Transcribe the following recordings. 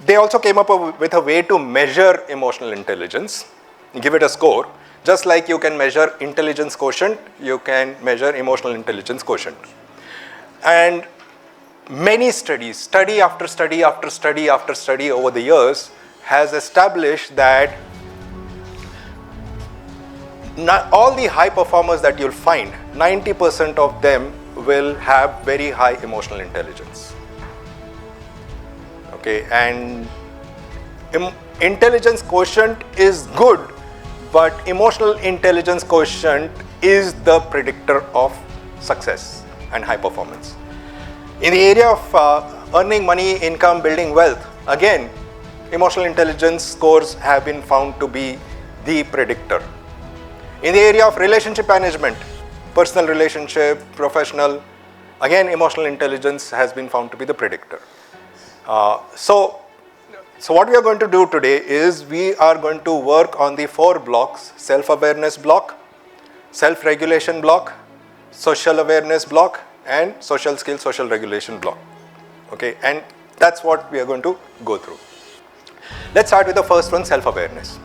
They also came up with a way to measure emotional intelligence, give it a score. Just like you can measure intelligence quotient, you can measure emotional intelligence quotient. And many studies, study after study after study after study over the years has established that not all the high performers that you'll find, 90% of them will have very high emotional intelligence. Okay, and intelligence quotient is good, but emotional intelligence quotient is the predictor of success and high performance. In the area of earning money, income, building wealth, again, emotional intelligence scores have been found to be the predictor. In the area of relationship management, personal relationship, professional, again, emotional intelligence has been found to be the predictor. So what we are going to do today is we are going to work on the 4 blocks: self-awareness block, self-regulation block, social awareness block, and social skill, social regulation block. Okay, and that's what we are going to go through. Let's start with the first one, self-awareness.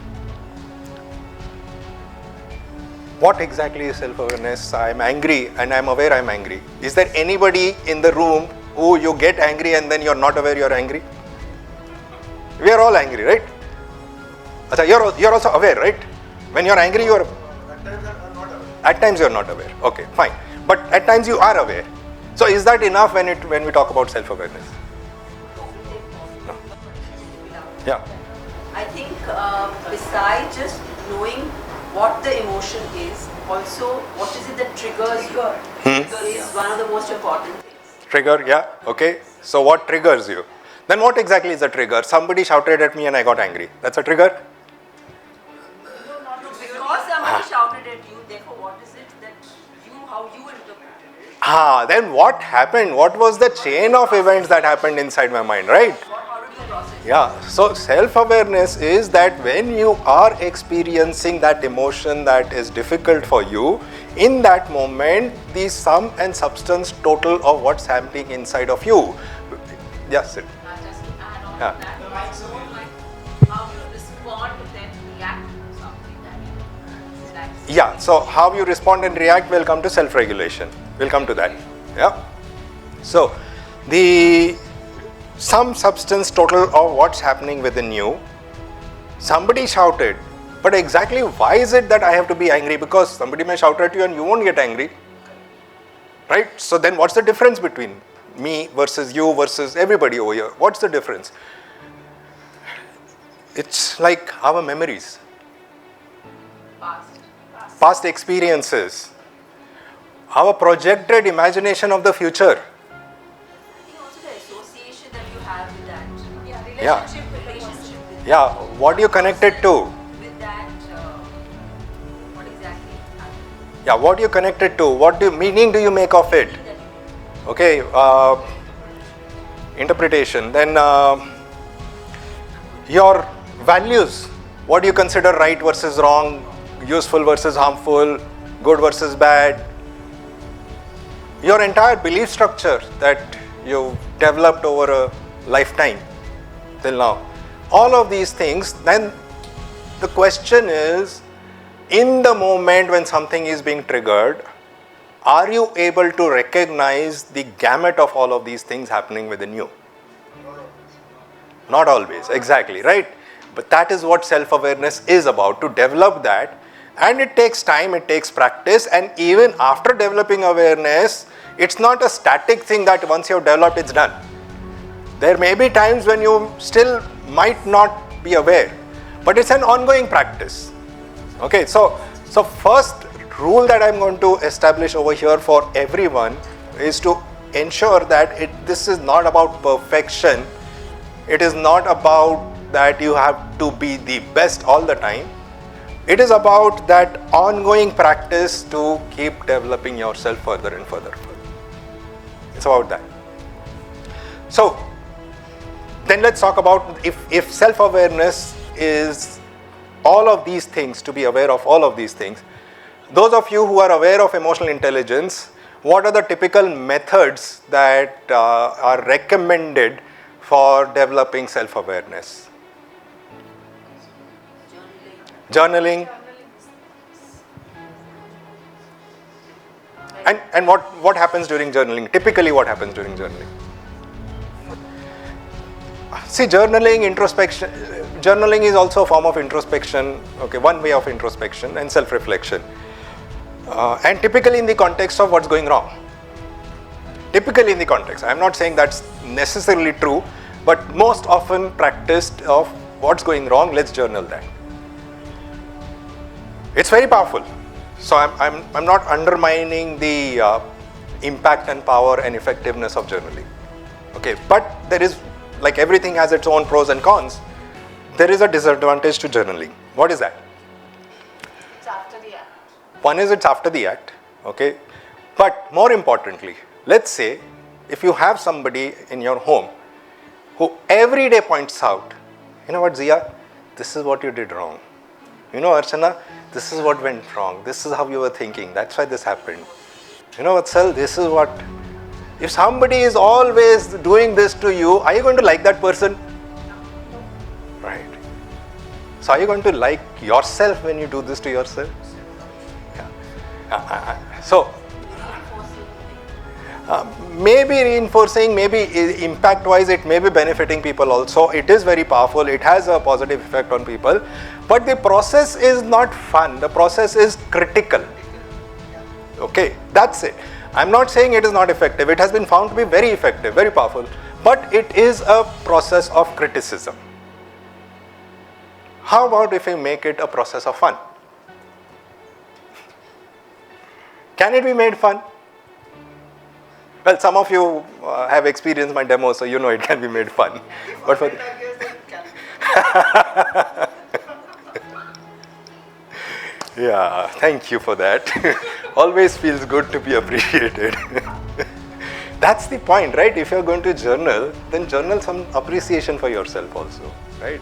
What exactly is self-awareness? I'm angry and I'm aware I'm angry. Is there anybody in the room who you get angry and then you're not aware you're angry? We are all angry, right? You're also aware, right? When you're angry, you're... At times you're not aware. Okay, fine. But at times you are aware. So is that enough when we talk about self-awareness? No. Yeah. I think besides just knowing what the emotion is, also what is it that triggers you is one of the most important things. Trigger, yeah, okay. So what triggers you? Then what exactly is a trigger? Somebody shouted at me and I got angry. That's a trigger? Because somebody shouted at you, therefore what is it that how you interpreted it? Then what happened? What was the chain of events that happened inside my mind, right? How did you process it? Yeah, so self-awareness is that when you are experiencing that emotion that is difficult for you, in that moment, the sum and substance total of what's happening inside of you. Yes, Sid. Just to add on to that, how you respond and then react to something that you Yeah, so how you respond and react will come to self-regulation. We'll come to that. Yeah. So the sum substance total of what's happening within you. Somebody shouted, but exactly why is it that I have to be angry? Because somebody may shout at you and you won't get angry, right? So then what's the difference between me versus you versus everybody over here? What's the difference? It's like our memories, past experiences, our projected imagination of the future. I think also the association that you have with that. Yeah. Relationship with Yeah, what do you connect it to? with that, what exactly happened. Yeah, what do you connect it to? What meaning do you make of it? Okay, interpretation. Then your values. What do you consider right versus wrong, useful versus harmful, good versus bad? Your entire belief structure that you developed over a lifetime till now. All of these things, then the question is, in the moment when something is being triggered, are you able to recognize the gamut of all of these things happening within you? Not always, exactly, right? But that is what self-awareness is about, to develop that. And it takes time, it takes practice, and even after developing awareness, it's not a static thing that once you've developed, it's done. There may be times when you still might not be aware, but it's an ongoing practice. Okay, so first rule that I'm going to establish over here for everyone is to ensure that this is not about perfection. It is not about that you have to be the best all the time. It is about that ongoing practice to keep developing yourself further and further. It's about that. So then let's talk about if self-awareness is all of these things, to be aware of all of these things. Those of you who are aware of emotional intelligence, what are the typical methods that are recommended for developing self-awareness? Journaling. And what happens during journaling? Typically, what happens during journaling? See, journaling is also a form of introspection, okay, one way of introspection and self-reflection. And typically in the context of what's going wrong. Typically in the context, I'm not saying that's necessarily true, but most often practiced of what's going wrong, let's journal that. It's very powerful. So I'm not undermining the impact and power and effectiveness of journaling. Okay, but there is, like everything has its own pros and cons, there is a disadvantage to journaling. What is that? It's after the act. One is it's after the act, okay? But more importantly, let's say if you have somebody in your home who every day points out, you know what, Zia, this is what you did wrong. You know, Archana, this is what went wrong. This is how you were thinking. That's why this happened. You know, Vatsal, this is what. If somebody is always doing this to you, are you going to like that person? Right. So are you going to like yourself when you do this to yourself? Yeah. Maybe reinforcing, maybe impact-wise, it may be benefiting people also. It is very powerful. It has a positive effect on people. But the process is not fun. The process is critical. Okay, that's it. I'm not saying it is not effective. It has been found to be very effective, very powerful. But it is a process of criticism. How about if we make it a process of fun? Can it be made fun? Well, some of you have experienced my demo, so you know it can be made fun. But for yeah, thank you for that. Always feels good to be appreciated. That's the point, right? If you're going to journal, then journal some appreciation for yourself also, right?